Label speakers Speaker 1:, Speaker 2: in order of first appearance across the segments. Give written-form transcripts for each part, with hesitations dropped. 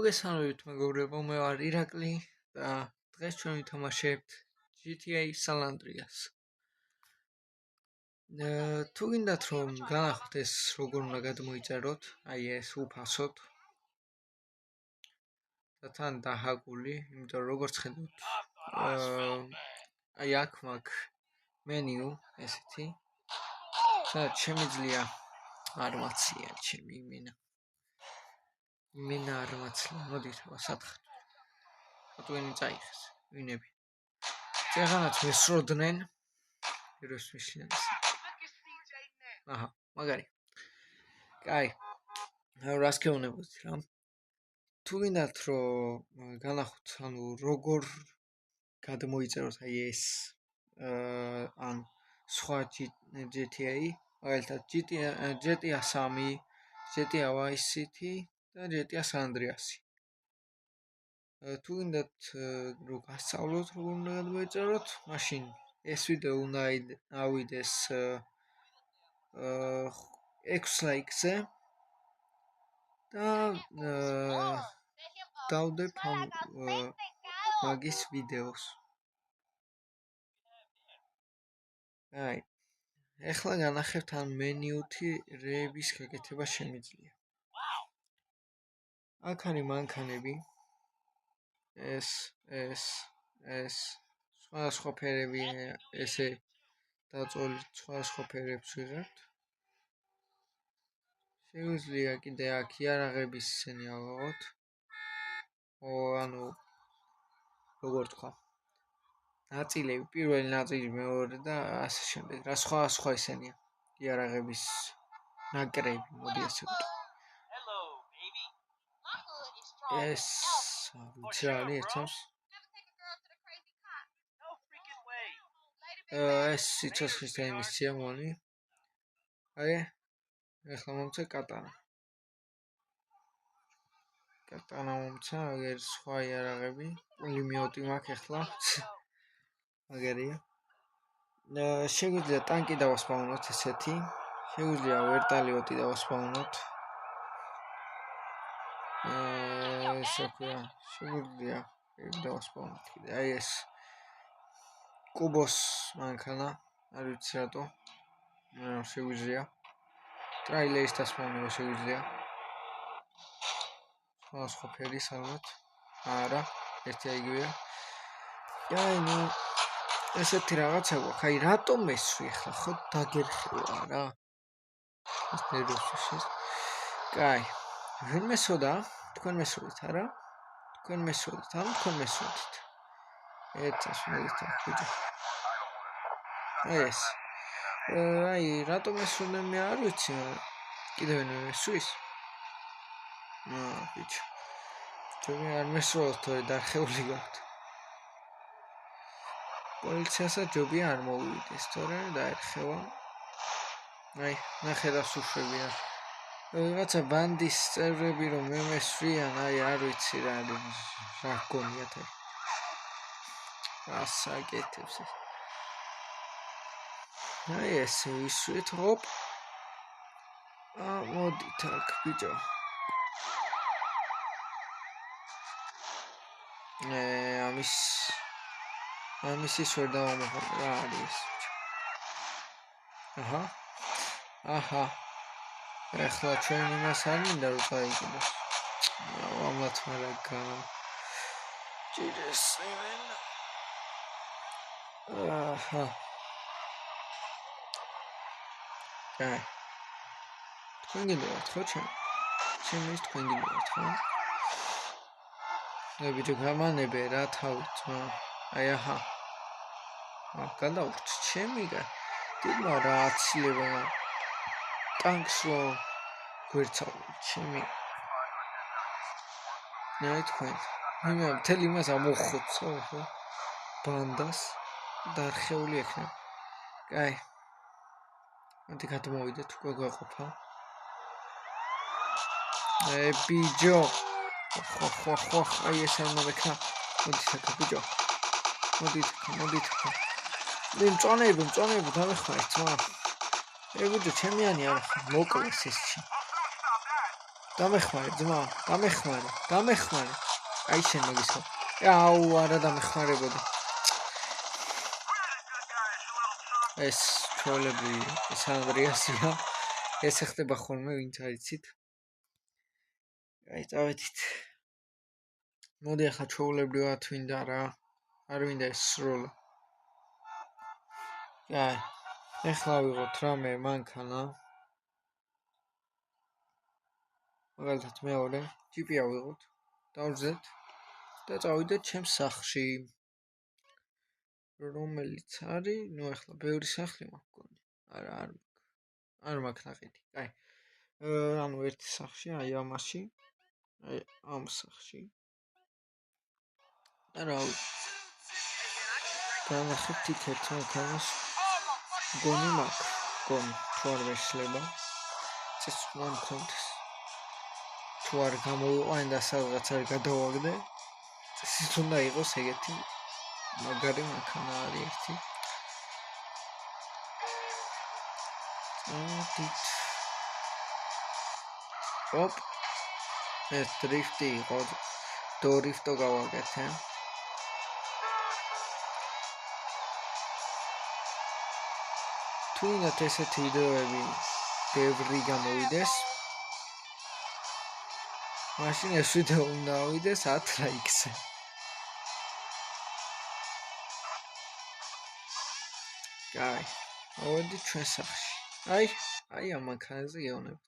Speaker 1: მოგესალმებით მეგობრებო, მე ვარ ირაკლი და დღეს ჩვენ ვითამაშებთ GTA San-Andreas. თუ გინდათ რომ განახოთ ეს როგორ უნდა გადმოიწეროთ, აი ეს უფასოდ და თან დაჰაგული, იმიტომ რომ როგორც ხედავთ, აი აქ მაქვს მენიუ ესეთი. სადაც შემიძლია არ მაცლია ჩემი მინა არ მაცლია, მოდით ვასათხარ. Atweni წაიხეს, ვინები. წეღანაც მესროდნენ. პიროს მიშლიან. აჰა, მაგარი. კაი. რას გეუბნებოდით რა? თუ გინდათ რომ განახოთ, ანუ როგორ გადმოიწეროთ აი ეს ან სხვა GTA, მაგალითად GTA 3, GTA Vice City და GTA San Andreas. თუ გინდათ რომ გასწავლოთ როგორ უნდა გადმოიწეროთ, მაშინ ეს ვიდეო უნდა ავიდეს 6 ლაიქზე და დავდებ ამ მაგის ვიდეოს. აი, ეხლა განახებთ ამ მენიუთი რეების გაკეთება შემიძლია. აქ არის მანქანები. ეს სხვა ფერები ესე დაწოლი სხვა ფერებს ვიღებთ. შეგვიძლია კიდე აქ იარაღების ისენი ავიღოთ. ანუ როგორ თქვა? ნაწილები, პირველი ნაწილი, მეორე და ასე შემდეგ. რა სხვა ისენია. იარაღების ნაკრები, მოდი ასე ვთქვა. ეს ვიცი რა არის ერთავს. ეს სიცოცხლის დაიმისცია მოლი. აი, ეხლა მომცა კატანა. კატანა მომცა, აგერ სხვა იარაღები, პულიმიოტი მაქვს ეხლა. მაგარია. შეგვიძლია ტანკი დავასპავნოთ ესეთი. შეგვიძლია ვერტალიოტი დავასპავნოთ. შეგვიძლია დავასპავნოთ კიდე. აი ეს კუბოს მანქანა, არ ვიცი რატო. შეგვიძლია. ტრაილერის დასპავნება შეგვიძლია. სხვა ფერის ალბათ. არა, ერთი აიგივეა. აი, ნუ ესეთი რაღაცა გვაქვს. აი, რატომ მესვი ახლა ხო დაგერხევა რა. ეს ნერვოსის. კაი. ვინ მესოდა? თქვენ მესოდით, არა? თქვენ მესოდით, ანუ თქვენ მესოდით. ეცას მოდით ახლა. ეს. აი, რატომ მესვდნენ მე არ ვიცი, მაგრამ კიდევ ვერ მესვის. ბიჭო. თქვენ არ მესვოთ, თორე დარხეული გაქვთ. პოლიციასაც ჯობია არ მოვივიდეს, თორე დაერხევა. აი, ნახე და სუშვებია. რაღაცა ბანდის წევრები რომ მე მესვიან, აი არ ვიცი რა გონიათ აი. ასაკეთებს ეს. აი ესე ვისვით, ჰოპ. მოდით აქ, ბიჭო. ამის ვერ დავამოხმარ რა არის. აჰა. ეხლა ჩვენ იმას არ მინდა რომ წაიგდოს. ამათ მარაგა. ჭირეს იმენ. აჰა. აი. თქვენ გინდათ ხო ჩემ? ჩემს თქვენ გინდათ ხო? აი ბიჭო გამანებე რა თავით, აი აჰა. გადავრჩ ჩემი გა. დილმა რა აცილება. ტანკს რომ გვერცავთ ჩემი. ნაი თქვენ. მე მთელი იმას ამოხოცო ხო? ბანდას დარხეული ექნება. კაი. მოდი გადმოვიდეთ, უკვე გვაყოფა. ბიჭო. ხო, აი ეს არ მოვეკნა. მოდით აქ ბიჭო. მოდით. მწონები დამეხმარეთ, ბიჭო, ჩემიანი არა მოკლეს ეს ჩი. დამეხმარე ძმა, დამეხმარე. აი შენ მაგისო. აუ, არა დამეხმარებოდი. ეს ჩოლები, ეს ანდრიასია. ეს ხდება ხოლმე, ვინც არიცით. აი, წავედით. მოდი ახლა ჩოვლებრივად ვინდა რა. არ ვინდა ეს სროლა. აი, ეხლა ვიღოთ რამე მანქანა. მაგალითად მეორე, ჯიპი ავიღოთ. დავზეთ და წავიდეთ ჩემს სახლში. რომელიც არის, ნუ ახლა ბევრი სახლი მაქვს მგონი. არა, არ მაქვს ნაყიდი. აი. ანუ ერთი სახლში, აი ამაში. აი ამ სახლში. და რა განახებთ იქ ერთ მანქანას. მგონი მაქვს. მგონი, თუ არ ვეშლება. ეს მომქონდეს. თუ არ გამოვიყვანე და სადღაც არ გადავაგდე. ეს უნდა იყოს ეგეთი მაგარი მანქანა არის ერთი. ოპ. ეს დრიფტი იყო. დრიფტო გავაკეთე. თუ ინათ ესეთი ვიდეოები ბევრი გამოვიდეს. მაშინ ეს ვიდეო უნდა ავიდეს 10 ლაიქზე. აი, მოვედი ჩვენ სახლში. აი ამ მანქანაზე გეუბნებით.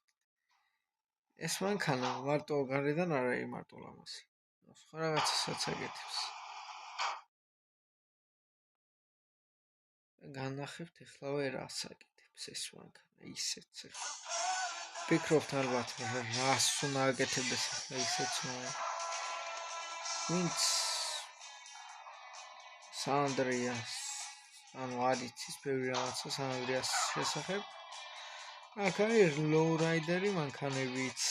Speaker 1: ეს მანქანა მარტო გარედან არ არის მარტო ლამაზი. სხვა რაღაცასაც აკეთებს. განახებთ ეხლავე რას აკეთებს ეს მანქანა ისეც ეხლა. ვფიქრობთ ალბათ რას უნდა აკეთებდეს ეხლა ისეც ვინც სანდრიას ანუ არიცის ბევრი რაღაცა სანდრიას შესახებ. აქ არის ლოურაიდერი მანქანებიც.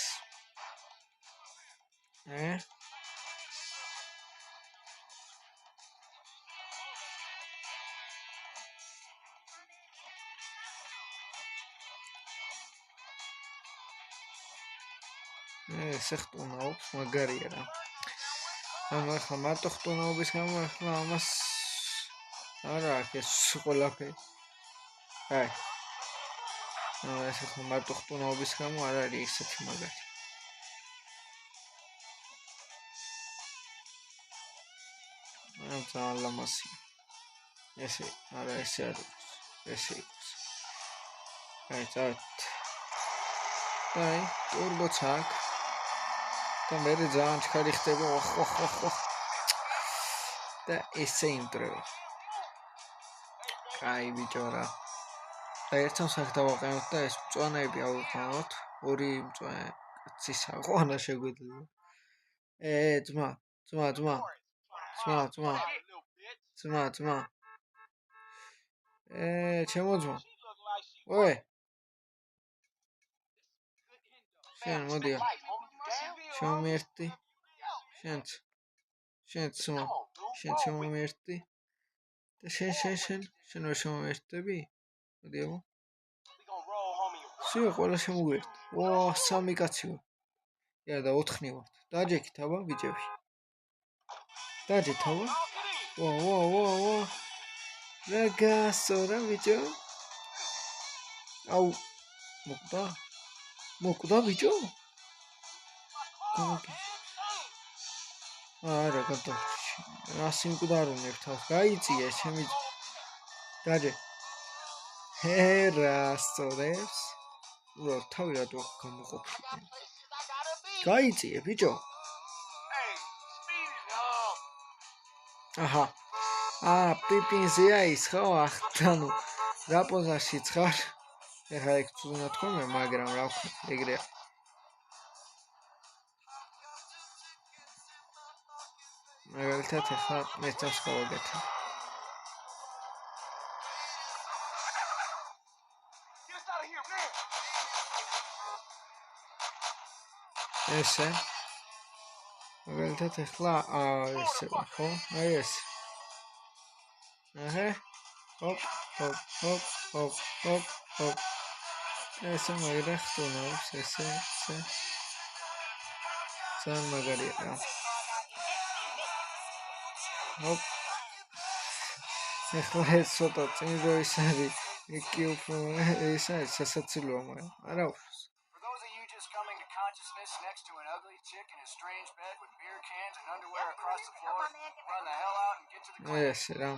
Speaker 1: ესე ხტუნაობს, მაგარია რა. ანუ ახლა მარტო ხტუნაობის გამო ახლა ამას არა აქვს ეს ყველაფერი. აი. ანუ ეს ახლა მარტო ხტუნაობის გამო არ არის ესეთი მაგარი. ანუ ძალიან ლამაზია. ესე არა ესე არის. ესე იყოს. აი, წავით. აი, ტურბოც აქვს. და მე ძალიან ჩქარი ხდება, ხო. და ესე იმტრევა. აი, ბიჭო რა. და ერთთან სახ დავაყენოთ და ეს მწვანეები ავიყენოთ. ორი მწვანე კაცის აყვანა შეგვიძლია. ძმა. ჩემო ძმა. ой. შენ მოდია. შემომერთი. შენც ძმა. შენ შემომერთი. და შენ ვერ შემომერთები? მოდი აბა. სიო ყველა შემოვერთ. სამი კაცი ვარ. და 4 ვართ. დაჯექით აბა ბიჭები. დაჯეთ აბა. ვა. რა გასორა ბიჭო? აუ. მოკვდა ბიჭო? არა გადავ. რა სიმკვდარუნებ თავს. გაიწია ჩემი. დაჯე. რა სწორებს. უბრალოდ თავი რატო გამოყოფილი. გაიწია ბიჭო. აჰა. პიპინზეა ის ხო? ანუ რა პოზაშიც ხარ? ეხლა ეგ თუნდა თქო მაგრამ რა ვქნა ეგრეა. მაგალითად ეხლა მე თავს გავაკეთე. ესე მაგალითად ეხლა ესე ხო? აი ეს. აჰა. hop. ესე მაგდა ხტუნავს ესე. ძალიან მაგარია რა. ოპ. ეხლა ეს ცოტა წინ რო ის არის. კი უფრო ეს არის სასაცილოა, მაგრამ არა უშავს.
Speaker 2: Consciousness next to an ugly chick in a strange bed with beer cans and underwear across the floor. Run the hell out and get to the clinic.
Speaker 1: Yes, რა.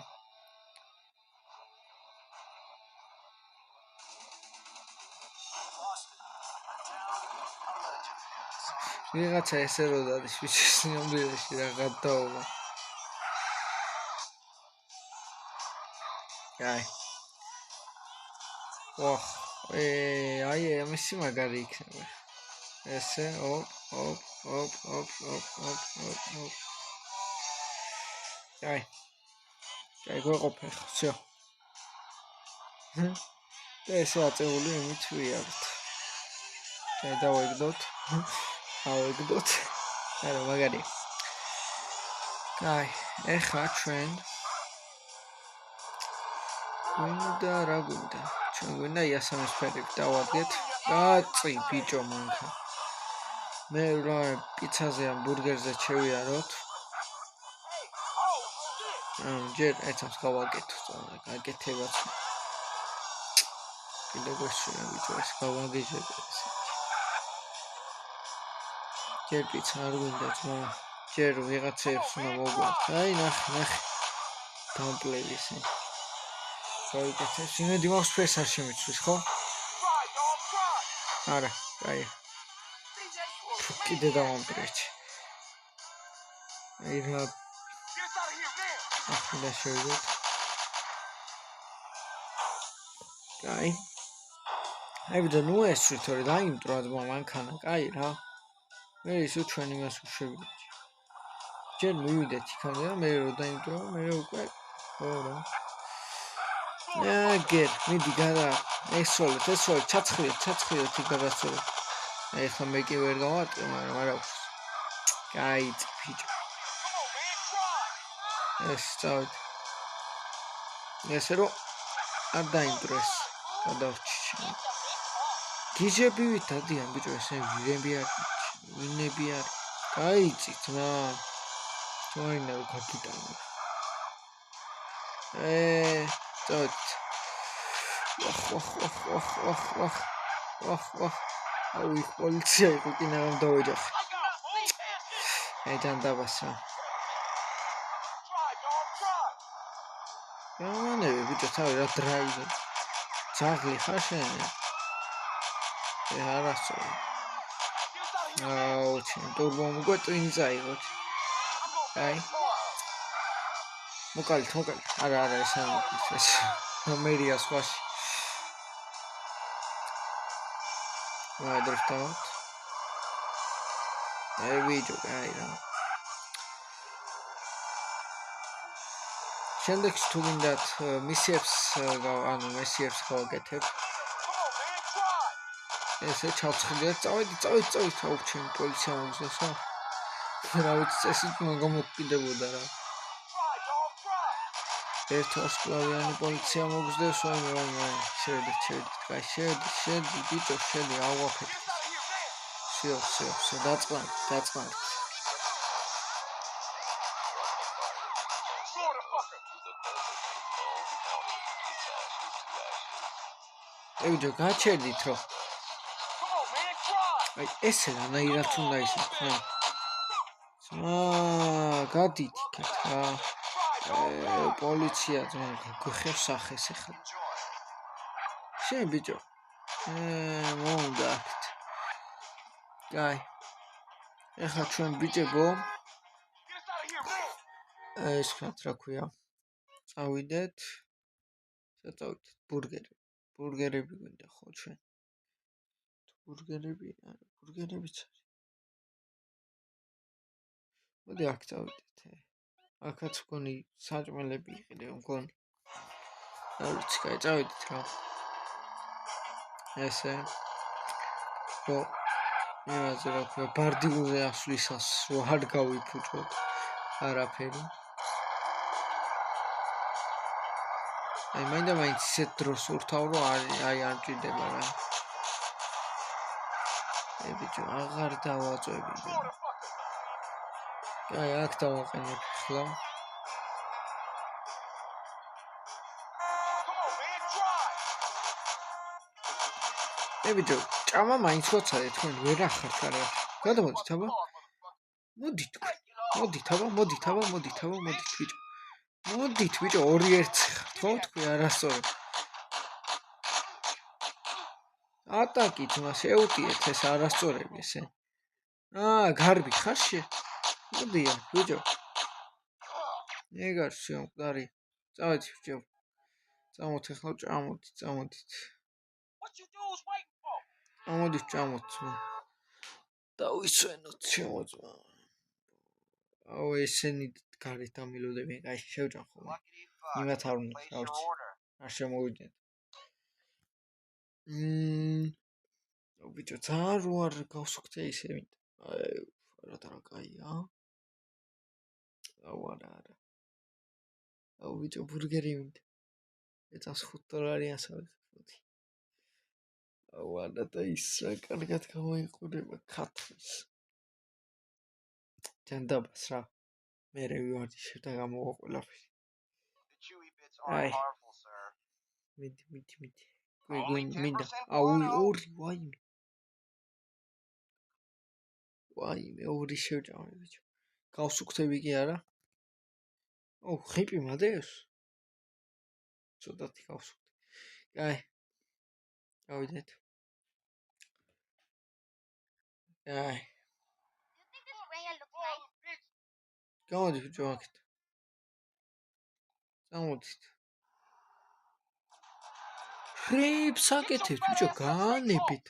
Speaker 1: ვიღაცა ესე რო დადის ვიცი სიამბილეში რა გადაობა. აი. ვახ, აი ამისი მაგარი იქნება. ესე, ოპ. აი. აი გვეყოფე ხო, всё. და ესე აწეული იმით ვიართ. აი დავეგდოთ. ავეგდოთ. არა მაგარი. აი, ეხლა ჩვენ რა გვინდა? ჩვენ გვინდა იასამის ფერები დავადგეთ. კაცი ბიჭო მანქა. მე რა პიცაზე ან ბურგერზე შევიაროთ. ჯერ ეცავს გავაკეთოთ, გაკეთებაც. კიდე გვესურა ბიჭო ეს გავაგეჟეთ ეს. ჯერ პიცა არ გვინდა ძმა. ჯერ ვიღაცებს უნდა მოგვართ. აი ნახე. დამპლები ისე. გავიკეთებ. იმედი მაქვს ფეს არ შემიცვის, ხო? არა, აი. კიდე დავამპრეჩი. აი რა. ახლა შევიდეთ. აი. აი ვიდა ნუ ეს თორე დაიმტრო ძმა მანქანა, კაი რა. მე ისო ჩვენ იმას ვშევიდეთ. ჯერ მივიდეთ იქამდე და მე რო დაიმტრო, მე უკვე ხო რა. გერ, მიდი გადა. ესოლეთ, ჩაცხრიეთ იქ გადასწორეთ. აი ხა მე კი ვერ გავარტყე, მაგრამ არა აქვს. კაი ბიჭო. ეს წავით. ესე რომ არ დაიმტრეს. გადავრჩი. გიჟებივით დადიან ბიჭო, ესე ვინები არ. კაი ძმა. თორინა გაგიტანა. წავით. ვახ. აუ პოლიცია იყო კი ნამ დავეჯახე. აი დანდაბასა. გამანები ბიჭო თავი რა დრაივი. ძაღლი ხარ შენ? არასწორი. აუ ჩემ ტურბო მოგვეტვინი წაიღოთ. აი. მოკალით. არა ეს ეს. მერია სხვაში. ვადრფთავთ. აი ვიდეო აი რა. შემდეგში თუ გინდათ მისიებს გავაკეთებ. ესე ჩავცხდეთ, წავით, აუ ჩემ პოლიცია მოგზესო. რა ვიცი წესით მოგამოკიდებოდა რა. ერთვარსკვლავიანი პოლიცია მოგზდევს, ვაი, შევიდეთ, კაი, შედი, ბიჭო, ავაფეთ. всё, დაწყნართ. ევიჯო, გაჩერდით რო. აი, ესე რანაირად უნდა ისე. გადით იქეთ რა. პოლიცია ძმა გიხევს სახეს ახლა. შენ ბიჭო. მომდა. კაი. ეხლა ჩვენ ბიჭებო. ეს რა ქვია? წავიდეთ. ბურგერები გვინდა ხო ჩვენ? ბურგერებიც არის. მოდი აქ წავიდეთ. აქაც მგონი საჭმელები იყიდე მგონი. რა ვიცი, კაი, წავიდეთ რა. ესე. ხო. იმაზე რა ქვია, ბარდიგულზე ასვლისას რო არ გავიფუჭოთ. არაფერი. აი მაინც ისეთ დროს ურთავ რომ აი არ ჭირდება რა. ბიჭო, აღარ დავაწვევი. აი, აქ დავაყენებ ხლა. ბიჭო, ჭამა მაინც ხოცადე თქვენ ვერ ახართ არა. გადამოდით აბა. მოდით თქვენ. მოდით აბა, მოდით ბიჭო. მოდით ბიჭო, 2-1 ხართ, ხო? თქვი არასწორად. ატაკით მას ეუტიეთ ეს არასწორები ესე. გარბი ხარ შე? მოდია, ბიჭო. ეგარ შემყარი. წავედი ბიჭო. წამოთ ახლა წამოდით. ამოდით წამოთ. დავისვენოთ შემოძმა. აუ ესენი გარეთ ამილოდებიან, აი შევჭამ ხოლმე. იმათ არ უნდა, გავჩი. არ შემოვიდნენ. ბიჭო, ძალიან რო არ გავსუქთე ისე ვინ. რა კაია. აუ არა. აუ ბიჭო, ბურგერი ვინ. ეცას $5 ასავეთ. აუ არა და ის რა კარგად გამოიყურება ქათმის. ჯანდაბას რა. მე ვივარდი შეთა გამოვა ყველაფერი. აი. მიდი. მინდა. აუ ორი ვაიმე. ვაიმე ორი შევჭამე ბიჭო. გავსუქთები კი არა? ოუ ხიპი მადეოს. ცოტათი გავსუქთე. აი. გავიდეთ. აი. გამოდი ბიჭო აქეთ. წამოდით. ფრეებს აკეთებთ ბიჭო, გაანებით.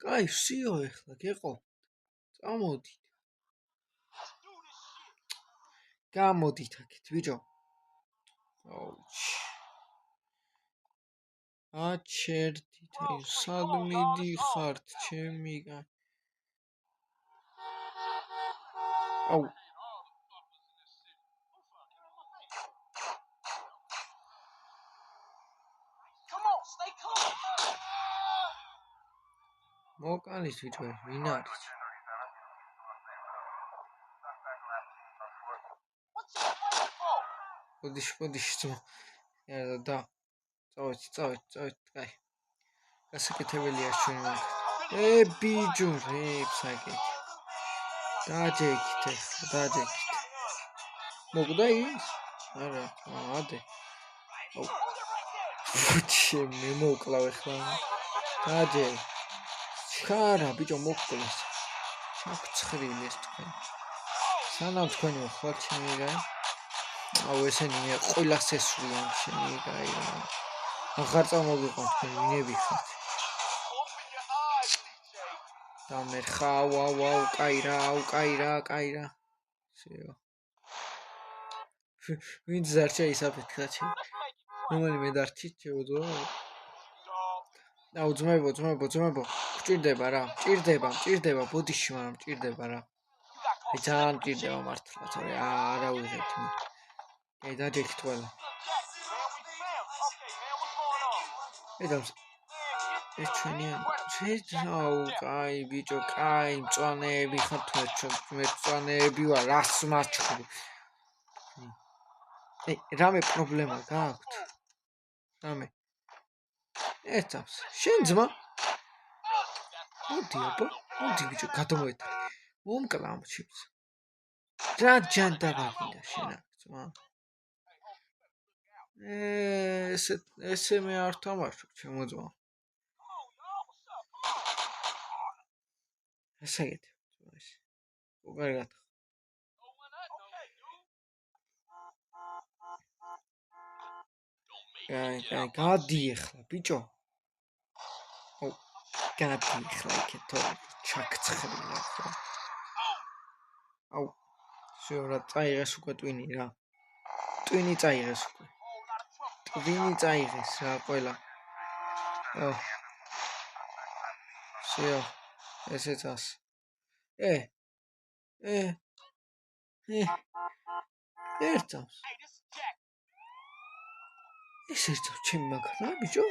Speaker 1: კაი, ვსიო ეხლა, გეყო. წამოდით. გამოდით აქეთ ბიჭო. აუჩი. აჩერდით, აი, სად მიდიხართ, ჩემი კა. აუ. მოკანის ბიჭო, ვინ არის? ბოდიში ძმა. და წავედი, კაი. გასაკეთებელია ჩვენ მაგ. ბიჭო, რეებს აკეთე. დაჯექით. მოგდა ის? არა, ადე. აუ. ჩემი მოკლავ ახლა. დაჯექ. ხარა ბიჭო მოკლეს. ჩაქცხრილი ეს თქვენ. სანამ თქვენი ხვალ ჩემი გაი. აუ ესენი მე ყველას ესვრიან ჩემი გაი რა. აღარ წამოგიყვანთ თქვენ ვინები ხართ. და მე ვაუ, კაი რა. შეო. ვინ ზარჩა ისაფეთქა ჩემ. რომელი დარჩით შეუძო. აუ ძმებო. გჭირდება რა. მჭირდება ბოდიში, მაგრამ მჭირდება რა. აი ძალიან მჭირდება მართლა, თორე არა ვიღებთ მე. აი დაჯექით ყველა. ეს ჩვენია. აუ კაი ბიჭო, კაი მწვანეები ხართ მე მწვანეები ვარ, რას მაჩხური. რამე პრობლემა გააქვთ? რამე. ერთავს. შენ ძმა? მოდი ბიჭო, გადმოეთრე. მომკლა ამ ჩიპს. რა ჯანდაბა გინდა შენ აქ ძმა? ესე მე არ თამაშობ, ჩემო ძმა. ესე გეტყვი ძმა ეს. უყარგად. კაი, გადი ახლა, ბიჭო. აუ, გადი ახლა იქეთ თორე ჩაქცხრილა ხო. აუ, შეო რა წაიღეს უკვე ტვინი რა. ტვინი წაიღეს უკვე. ტვინი წაიღეს რა ყველა. აუ. შეო, ესეც ას. ერთავს. ეს ერთავს ჩემი მაგარ ბიჭო.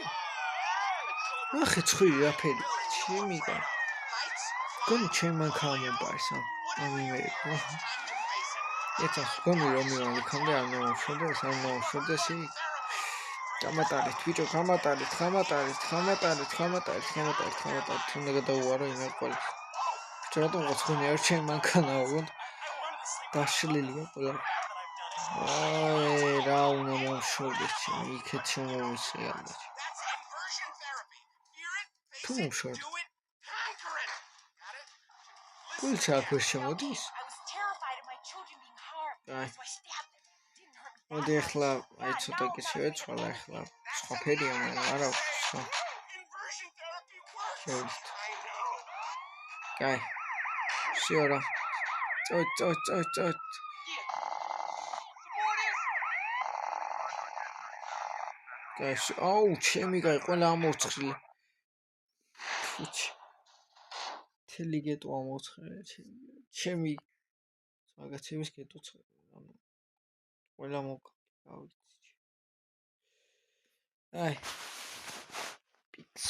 Speaker 1: ნახე ცხვირი რა ფერი. ჩემი კა. გონი ჩემი მაგარ მომპარს ამ იმერიკო. ეცა ხონი რომ მივალი ხამდე არ მომშვიდეს გამატარეთ ბიჭო გამატარეთ უნდა გადავუარო იმერ ყოლი ბიჭო რატომ ხონი არ ჩემ მანქანა ვუგონ დაშლილია ყველა აი რა უნდა მომშვიდეს ჩემი იქეთ შემოვიცე ალბათ თუ მომშვიდე გულში აქ ვერ შემოდის აი მოდი ახლა აი ცოტა კი შევეცვალა ახლა სხვა ფერია მაგრამ არა სხვა შევიდეთ აი შევარა წოც Guys, აუ, ჩემი გაი ყველა ამოцხრილი. ფუჩი. თელი გეტო ამოцხრილი ჩემი. მაგაცების გეტო ცხელი. ანუ ყველა მოკა, რა ვიცი. აი. პიც.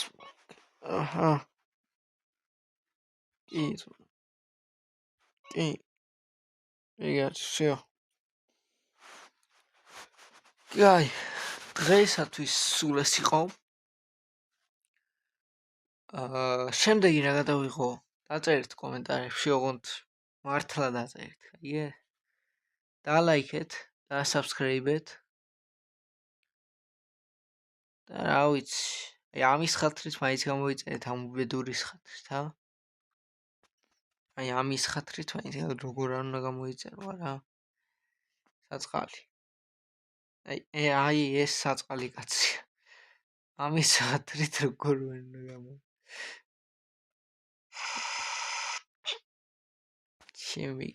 Speaker 1: აჰა. კი. всё. Guys. დღეისათვის სულ ეს იყო. შემდეგი რა გადავიღო? დაწერეთ კომენტარებში, ოღონდ მართლა დაწერეთ, ხაიე? დალაიქეთ, დასაბსკრაიბეთ. და რა ვიცი, აი ამის ხათრით მაინც გამოიწერეთ ამ უბედურის ხათრით, ა? აი ამის ხათრით მაინც როგორ არ უნდა გამოიწერო, რა? საწყალი. აი ეს საწყალი კაცია. ამის ხათრით როგორ უნდა გამო. ჩემი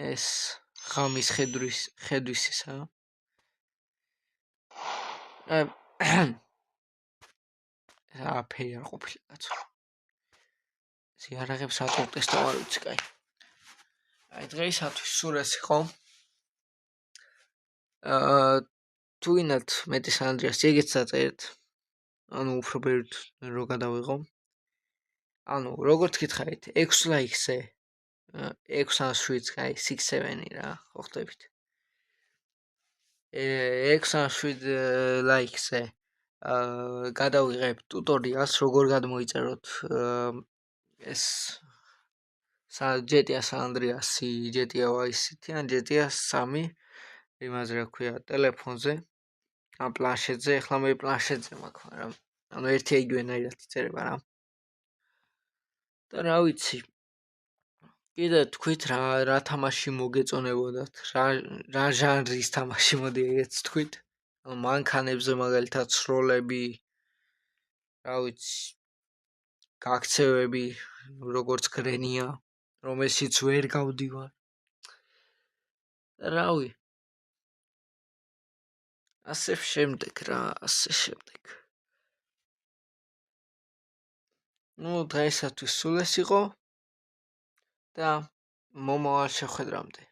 Speaker 1: ეს ხამის ხედვის ისა. აფერი არ ყოფილა კაცო. ზიარაღებს ატოვდეს და არ ვიცი, კაი. აი დღეისათვის სულ ეს იყო. თუ გინდათ მეტი სანდრიას ეგეც დაწერეთ. ანუ უფრო ბევრად რო გადავიღო. ანუ როგორც გითხარით 6 ლაიქზე 6 ან 7, კაი 6-7 რა, ხო ხდებით. 6 ან 7 ლაიქზე გადავიღებ ტუტორიალს როგორ გადმოიწეროთ ეს GTA San Andreas-ი, GTA Vice City ან GTA 3 იმაზე რა ქვია ტელეფონზე ან პლანშეტზე, ახლა მე პლანშეტზე მაქვს, მაგრამ ანუ ერთი იგივენაირად იწერება რა. და რა ვიცი. კიდე თქვით რა თამაში მოგეწონებოდათ, რა ჟანრის თამაში მოდი ეგეც თქვით. ანუ მანქანებზე მაგალითად სროლები, რა ვიცი, გაქცევები, როგორც გრენია, რომელშიც ვერ გავდივარ. რავი. ასე შემდეგ. ნუ დღეისათვის სულ ეს იყო და მომავალ შეხვედრამდე.